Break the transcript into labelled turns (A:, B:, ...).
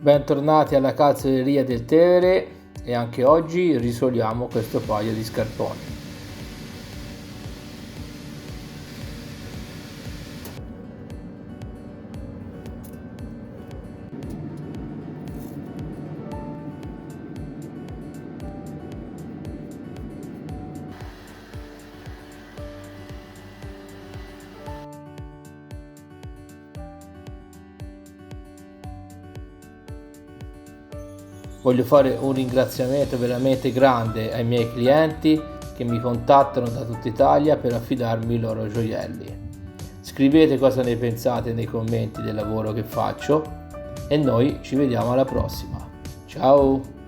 A: Bentornati alla calzoleria del Tevere e anche oggi risoliamo questo paio di scarponi. Voglio fare un ringraziamento veramente grande ai miei clienti che mi contattano da tutta Italia per affidarmi i loro gioielli. Scrivete cosa ne pensate nei commenti del lavoro che faccio e noi ci vediamo alla prossima. Ciao!